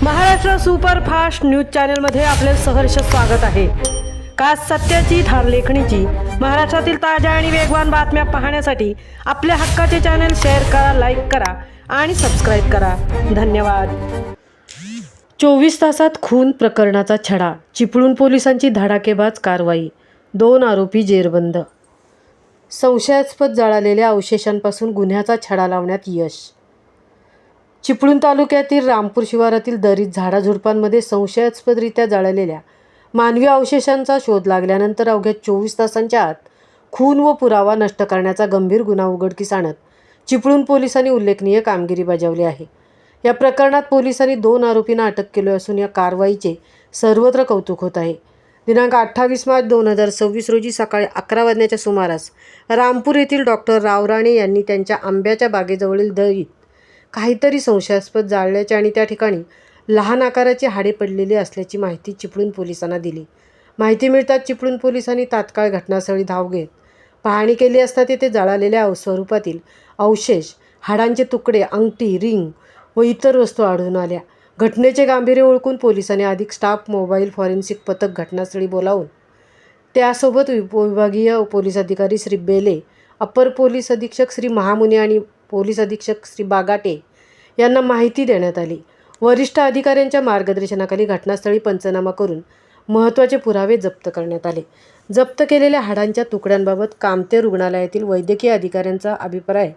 Maharashtra superfast news चॅनलमध्ये आपले सहर्ष स्वागत आहे। खास सत्याची थार लेखणीची महाराष्ट्रातील ताज्या आणि वेगवान बातम्या पाहण्यासाठी आपल्या हक्काचे चॅनल शेअर करा, लाईक करा आणि सबस्क्राईब करा। धन्यवाद। 24 तासात खून प्रकरणाचा छडा, चिपळूण पोलिसांची धडाकेबाज कारवाई, 2 आरोपी जेरबंद। संशयास्पद जळालेल्या अवशेषांपासून गुन्ह्याचा छडा लावण्यात यश। चिपळूण तालुक्यातील रामपूर शिवारातील दरीत झाडाझुडपांमध्ये संशयास्पदरित्या जळालेल्या मानवी अवशेषांचा शोध लागल्यानंतर अवघ्या 24 तासांच्या आत खून व पुरावा नष्ट करण्याचा गंभीर गुन्हा उघडकीस आणत चिपळूण पोलिसांनी उल्लेखनीय कामगिरी बजावली आहे। या प्रकरणात पोलिसांनी 2 आरोपींना अटक केली असून या कारवाईचे सर्वत्र कौतुक होत आहे। दिनांक 28 मार्च 2026 रोजी सकाळी 11 वाजण्याच्या सुमारास रामपूर येथील डॉक्टर राव राणे यांनी त्यांच्या आंब्याच्या बागेजवळील दरीत काहीतरी संशयास्पद जाळल्याचे आणि त्या ठिकाणी लहान आकाराची हाडे पडलेली असल्याची माहिती चिपळूण पोलिसांना दिली। माहिती मिळताच चिपळूण पोलिसांनी तात्काळ घटनास्थळी धाव घेत पाहणी केली असता तेथे जळालेल्या स्वरूपातील अवशेष, हाडांचे तुकडे, अंगठी, रिंग व इतर वस्तू आढळून आल्या। घटनेचे गांभीर्य ओळखून पोलिसांनी अधिक स्टाफ, मोबाईल फॉरेन्सिक पथक घटनास्थळी बोलावून त्यासोबत उपविभागीय पोलीस अधिकारी श्री बेले, अपर पोलीस अधीक्षक श्री महामुने आणि पोलीस अधीक्षक श्री बागाटे यांना माहिती देण्यात आली। वरिष्ठ अधिकाऱ्यांच्या मार्गदर्शनाखाली घटनास्थळी पंचनामा करून महत्त्वाचे पुरावे जप्त करण्यात आले। जप्त केलेल्या हाडांच्या तुकड्यांबाबत कामते रुग्णालयातील वैद्यकीय अधिकाऱ्यांचा अभिप्राय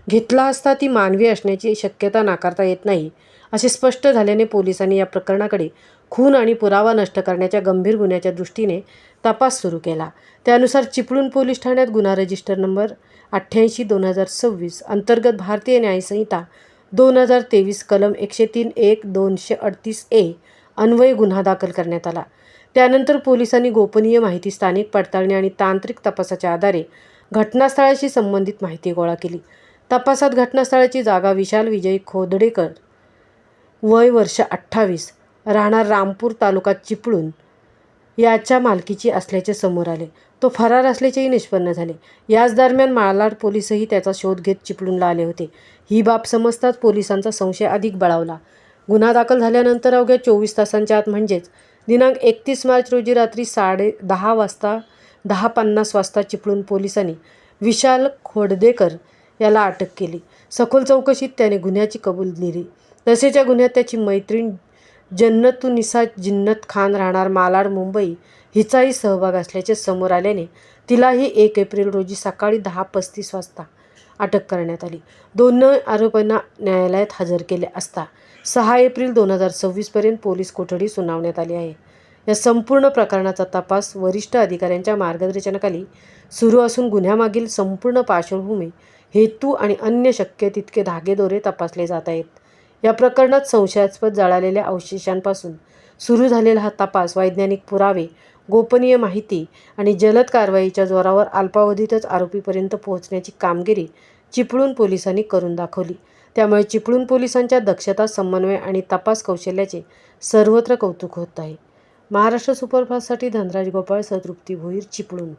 घेतला असता ती मानवी असण्याची शक्यता नाकारता येत नाही असे स्पष्ट झाल्याने पोलिसांनी या प्रकरणाकडे खून आणि पुरावा नष्ट करण्याच्या गंभीर गुन्ह्याच्या दृष्टीने तपास सुरू केला। त्यानुसार चिपळूण पोलीस ठाण्यात गुन्हा रजिस्टर नंबर 88/2026 अंतर्गत भारतीय न्याय संहिता 2023 कलम 103(1)238 ए अन्वये गुन्हा दाखल करण्यात आला। त्यानंतर पोलिसांनी गोपनीय माहिती, स्थानिक पडताळणी आणि तांत्रिक तपासाच्या आधारे घटनास्थळाशी संबंधित माहिती गोळा केली। तपासात घटनास्थळाची जागा विशाल विजय खोदडेकर, वय वर्ष 28, राहणार रामपूर, तालुका चिपळूण याच्या मालकीची असल्याचे समोर आले। तो फरार असल्याचेही निष्पन्न झाले। याच दरम्यान मालाड पोलीसही त्याचा शोध घेत चिपळूणला आले होते। ही बाब समजताच पोलिसांचा संशय अधिक बळावला। गुन्हा दाखल झाल्यानंतर अवघ्या 24 तासांच्या आत म्हणजेच दिनांक 31 मार्च रोजी रात्री 10:50 वाजता चिपळूण पोलिसांनी विशाल खोडदेकर याला अटक केली। सखोल चौकशीत त्याने गुन्ह्याची कबुली दिली। तसेच या गुन्ह्यात त्याची मैत्रीण जन्नतुन्निसा जिन्नत खान, राहणार मालाड, मुंबई हिचाही सहभाग असल्याचे समोर आल्याने तिलाही 1 एप्रिल रोजी सकाळी 10:35 वाजता अटक करण्यात आली। दोन्ही आरोपींना न्यायालयात हजर केले असता 6 एप्रिल 2026 पर्यंत पोलीस कोठडी सुनावण्यात आली आहे। या संपूर्ण प्रकरणाचा तपास वरिष्ठ अधिकाऱ्यांच्या मार्गदर्शनाखाली सुरू असून गुन्ह्यामागील संपूर्ण पार्श्वभूमी, हेतू आणि अन्य शक्य तितके धागेदोरे तपासले जात आहेत। या प्रकरणात संशयास्पद जळालेल्या अवशेषांपासून सुरू झालेला हा तपास वैज्ञानिक पुरावे, गोपनीय माहिती आणि जलद कारवाईच्या जोरावर अल्पावधीतच आरोपीपर्यंत पोहोचण्याची कामगिरी चिपळूण पोलिसांनी करून दाखवली। त्यामुळे चिपळूण पोलिसांच्या दक्षता, समन्वय आणि तपास कौशल्याचे सर्वत्र कौतुक होत आहे। महाराष्ट्र सुपरफास्टसाठी धनराज गोपाळ, तृप्ती भोईर, चिपळूण।